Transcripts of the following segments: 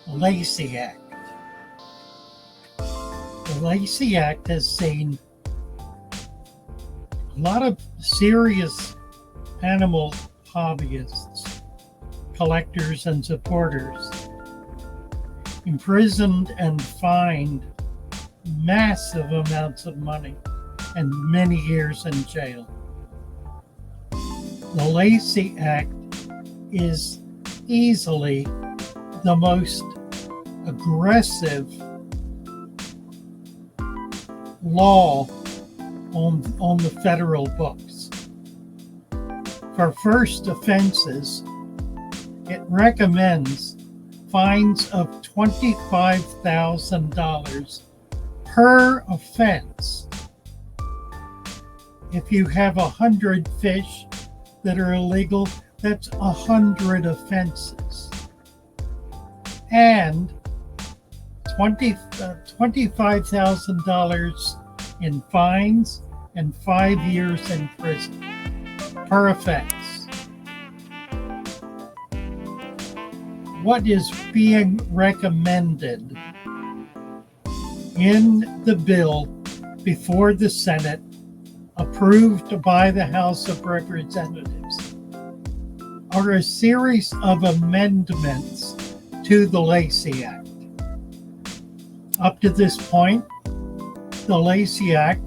the Lacey Act. The Lacey Act has seen a lot of serious animal hobbyists, collectors, and supporters imprisoned and fined massive amounts of money and many years in jail. The Lacey Act is easily the most aggressive law on the federal books. For first offenses, it recommends fines of $25,000 per offense. If you have 100 fish that are illegal, that's 100 offenses. And $25,000 in fines and 5 years in prison per offense. What is being recommended in the bill before the Senate, approved by the House of Representatives, are a series of amendments to the Lacey Act. Up to this point, the Lacey Act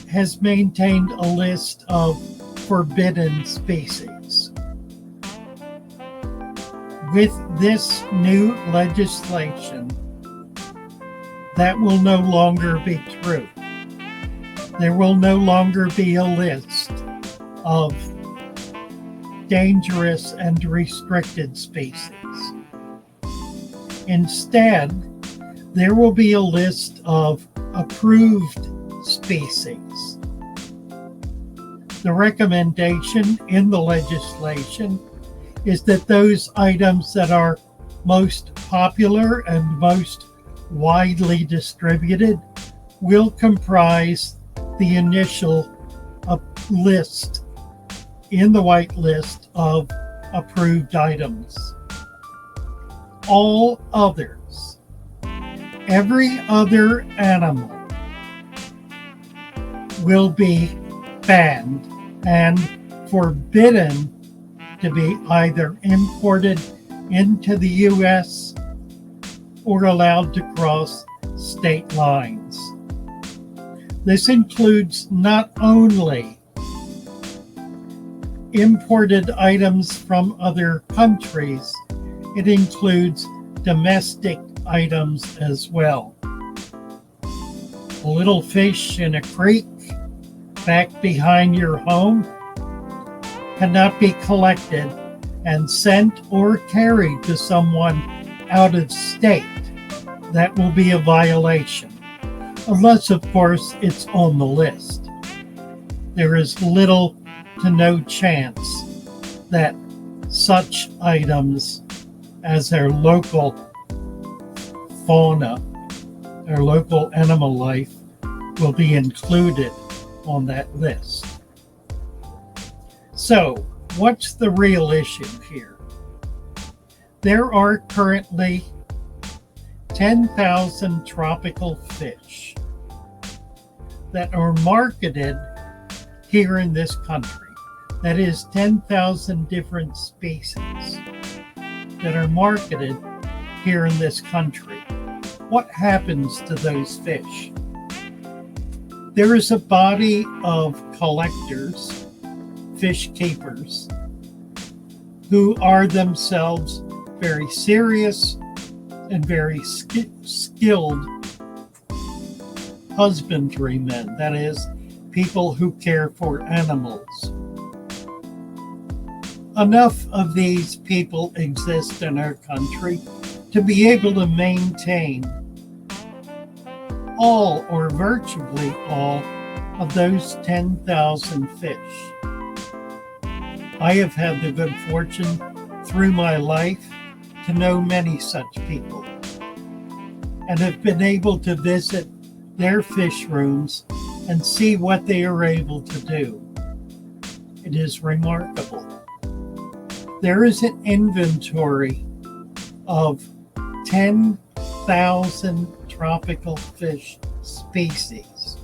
has maintained a list of forbidden species. With this new legislation, that will no longer be true. There will no longer be a list of dangerous and restricted species. Instead, there will be a list of approved species. The recommendation in the legislation is that those items that are most popular and most widely distributed will comprise the initial list in the white list of approved items. All others, every other animal, will be banned and forbidden to be either imported into the U.S. or allowed to cross state lines. This includes not only imported items from other countries, it includes domestic items as well. A little fish in a creek back behind your home cannot be collected and sent or carried to someone out of state. That will be a violation, unless, of course, it's on the list. There is little to no chance that such items as their local fauna, their local animal life, will be included on that list. So, what's the real issue here? There are currently 10,000 tropical fish that are marketed here in this country. That is 10,000 different species that are marketed here in this country. What happens to those fish? There is a body of collectors, fish keepers, who are themselves very serious and very skilled husbandrymen, that is, people who care for animals. Enough of these people exist in our country to be able to maintain all or virtually all of those 10,000 fish. I have had the good fortune through my life to know many such people and have been able to visit their fish rooms and see what they are able to do. It is remarkable. There is an inventory of 10,000 tropical fish species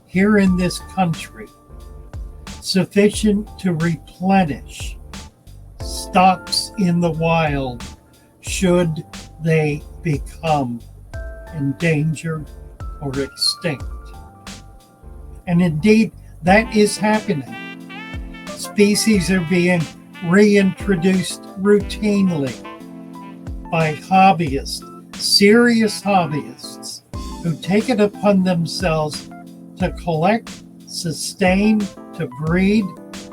here in this country, sufficient to replenish stocks in the wild should they become endangered or extinct. And indeed, that is happening. Species are being reintroduced routinely by hobbyists, serious hobbyists, who take it upon themselves to collect, sustain, to breed,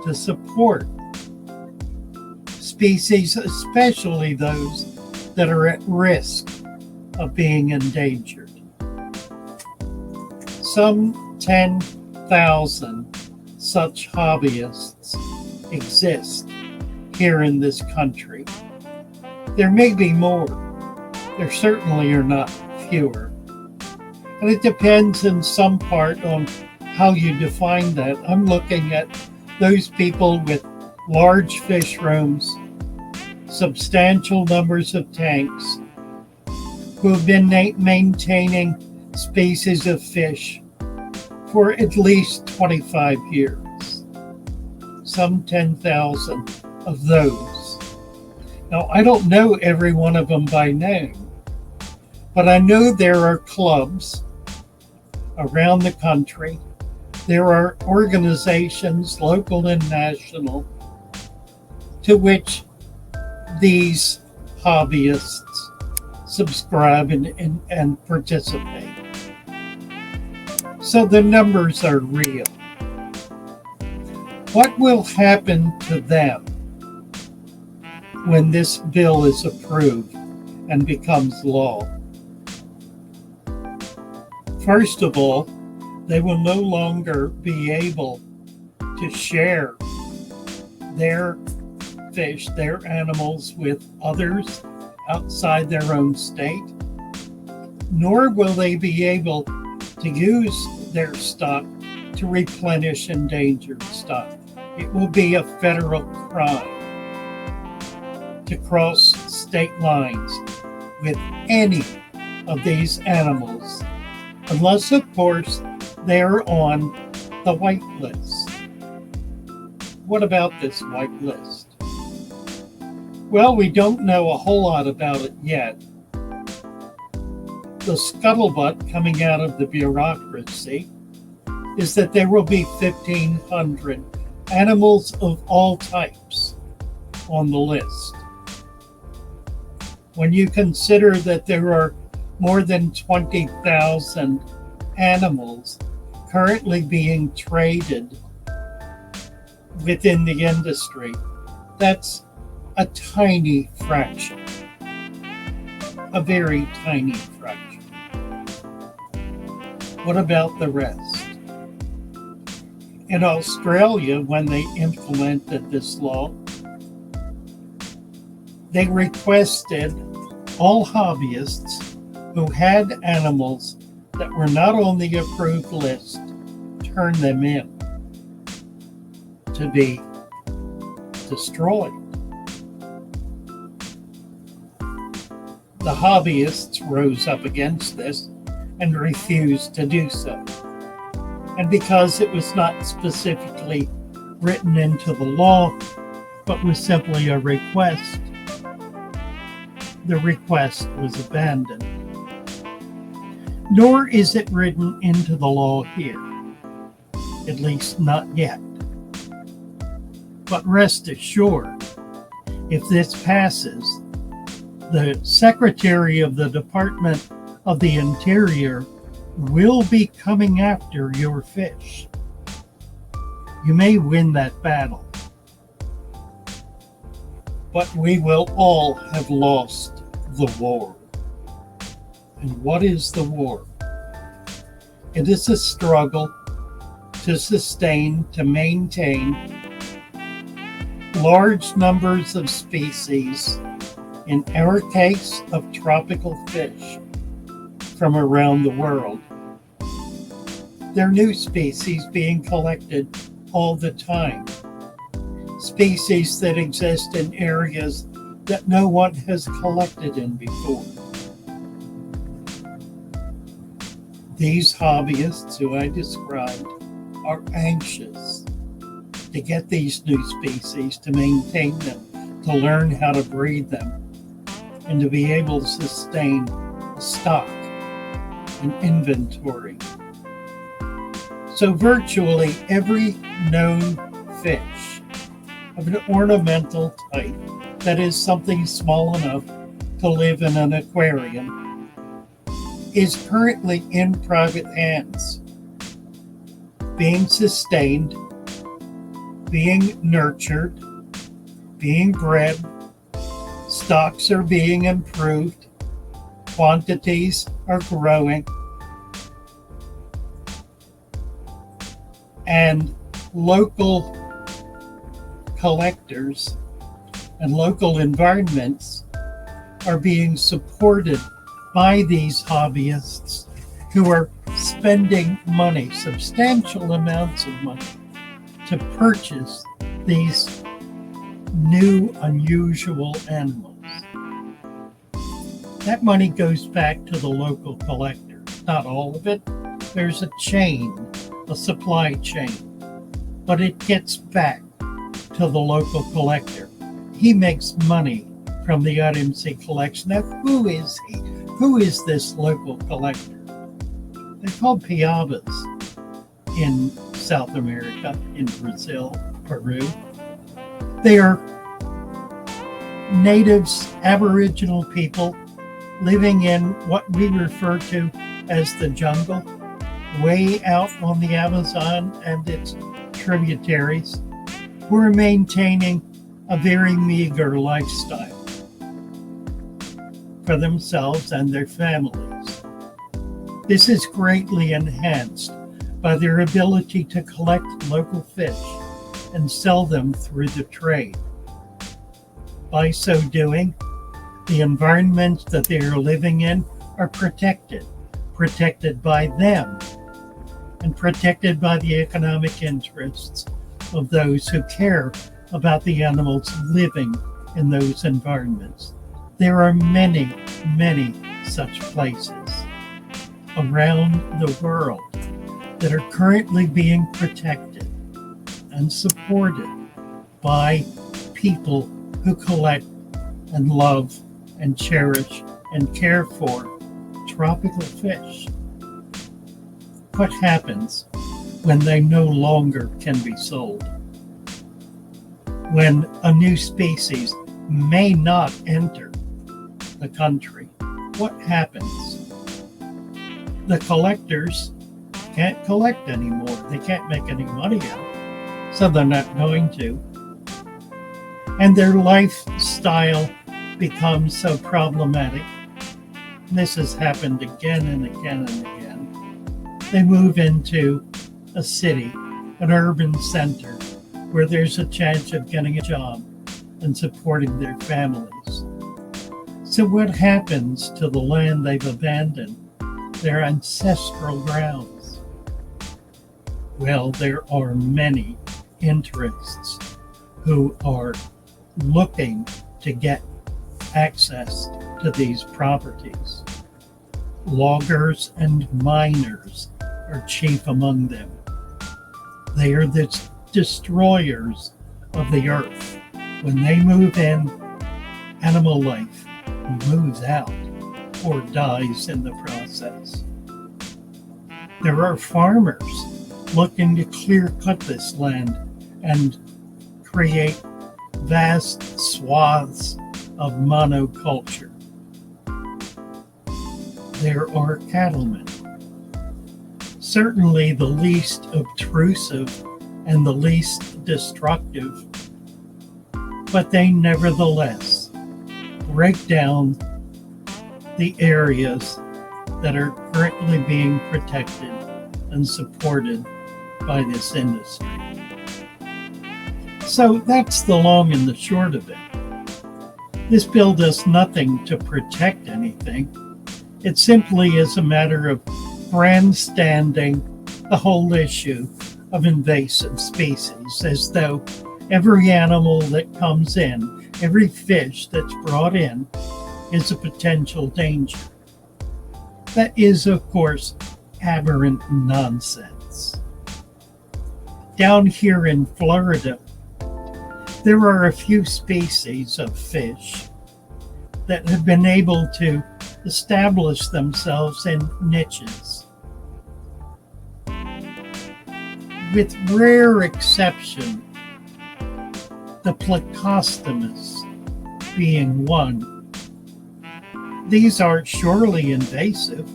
to support species, especially those that are at risk of being endangered. Some 10,000 such hobbyists exist here in this country. There may be more. There certainly are not fewer. And it depends in some part on how you define that. I'm looking at those people with large fish rooms, substantial numbers of tanks, who have been maintaining species of fish for at least 25 years. Some 10,000 of those. Now, I don't know every one of them by name, but I know there are clubs around the country. There are organizations, local and national, to which these hobbyists subscribe and participate. So the numbers are real. What will happen to them when this bill is approved and becomes law? First of all, they will no longer be able to share their fish, their animals, with others outside their own state, nor will they be able to use their stock to replenish endangered stock. It will be a federal crime to cross state lines with any of these animals, unless, of course, they're on the white list. What about this white list? Well, we don't know a whole lot about it yet. The scuttlebutt coming out of the bureaucracy is that there will be 1,500 animals of all types on the list. When you consider that there are more than 20,000 animals currently being traded within the industry, that's a tiny fraction, a very tiny fraction. What about the rest? In Australia, when they implemented this law, they requested all hobbyists who had animals that were not on the approved list turn them in to be destroyed. The hobbyists rose up against this and refused to do so. And because it was not specifically written into the law, but was simply a request, the request was abandoned. Nor is it written into the law here, at least not yet. But rest assured, if this passes, the Secretary of the Department of the Interior will be coming after your fish. You may win that battle, but we will all have lost the war. And what is the war? It is a struggle to sustain, to maintain large numbers of species, in our case of tropical fish, from around the world. There are new species being collected all the time. Species that exist in areas that no one has collected in before. These hobbyists who I described are anxious to get these new species, to maintain them, to learn how to breed them, and to be able to sustain a stock, an inventory. So virtually every known fish of an ornamental type that is something small enough to live in an aquarium is currently in private hands, being sustained, being nurtured, being bred. Stocks are being improved, quantities are growing, and local collectors and local environments are being supported by these hobbyists who are spending money, substantial amounts of money, to purchase these new, unusual animals. That money goes back to the local collector. Not all of it. There's a chain, a supply chain, but it gets back to the local collector. He makes money from the items he collects. Now, who is he? Who is this local collector? They're called piabas in South America, in Brazil, Peru. They are natives, Aboriginal people living in what we refer to as the jungle, way out on the Amazon and its tributaries, who are maintaining a very meager lifestyle for themselves and their families. This is greatly enhanced by their ability to collect local fish and sell them through the trade. By so doing, the environments that they are living in are protected by them, and protected by the economic interests of those who care about the animals living in those environments. There are many, many such places around the world that are currently being protected and supported by people who collect and love and cherish and care for tropical fish. What happens when they no longer can be sold? When a new species may not enter the country, what happens? The collectors can't collect anymore. They can't make any money out of it, so they're not going to. And their lifestyle becomes so problematic. This has happened again and again and again. They move into a city, an urban center, where there's a chance of getting a job and supporting their families. So what happens to the land they've abandoned, their ancestral grounds? Well, there are many interests who are looking to get access to these properties. Loggers and miners are chief among them. They are the destroyers of the earth. When they move in, animal life moves out or dies in the process. There are farmers looking to clear cut this land and create vast swaths of monoculture. There are cattlemen. Certainly the least obtrusive and the least destructive, but they nevertheless break down the areas that are currently being protected and supported by this industry. So that's the long and the short of it. This bill does nothing to protect anything. It simply is a matter of grandstanding the whole issue of invasive species, as though every animal that comes in Every fish that's brought in is a potential danger. That is, of course, aberrant nonsense. Down here in Florida, there are a few species of fish that have been able to establish themselves in niches. With rare exception, the plecostomus being one. These are surely invasive,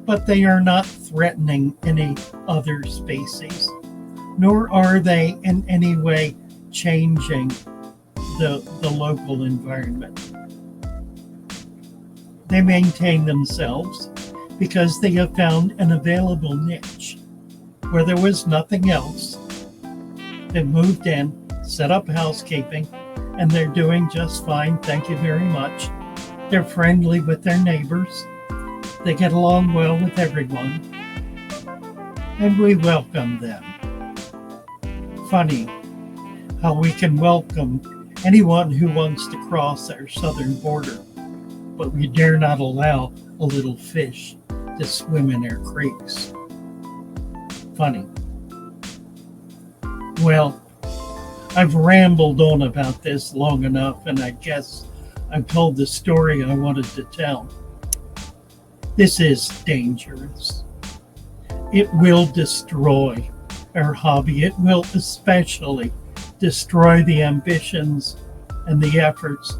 but they are not threatening any other species, nor are they in any way changing the local environment. They maintain themselves because they have found an available niche where there was nothing else. They've moved in, set up housekeeping, and they're doing just fine, thank you very much. They're friendly with their neighbors. They get along well with everyone, and we welcome them. Funny how we can welcome anyone who wants to cross our southern border, but we dare not allow a little fish to swim in our creeks. Funny. Well, I've rambled on about this long enough, and I guess I've told the story I wanted to tell. This is dangerous. It will destroy our hobby. It will especially destroy the ambitions and the efforts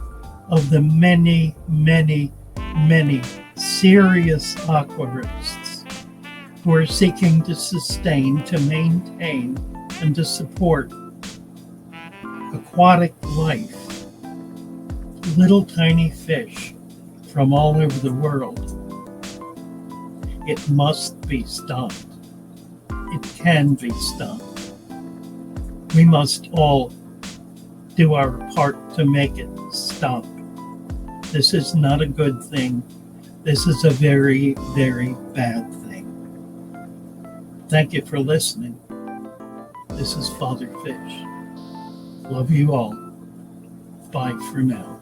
of the many, many, many serious aquarists who are seeking to sustain, to maintain, and to support aquatic life. Little tiny fish from all over the world. It must be stopped. It can be stopped. We must all do our part to make it stop. This is not a good thing. This is a very, very bad thing. Thank you for listening. This is Father Fish. Love you all. Bye for now.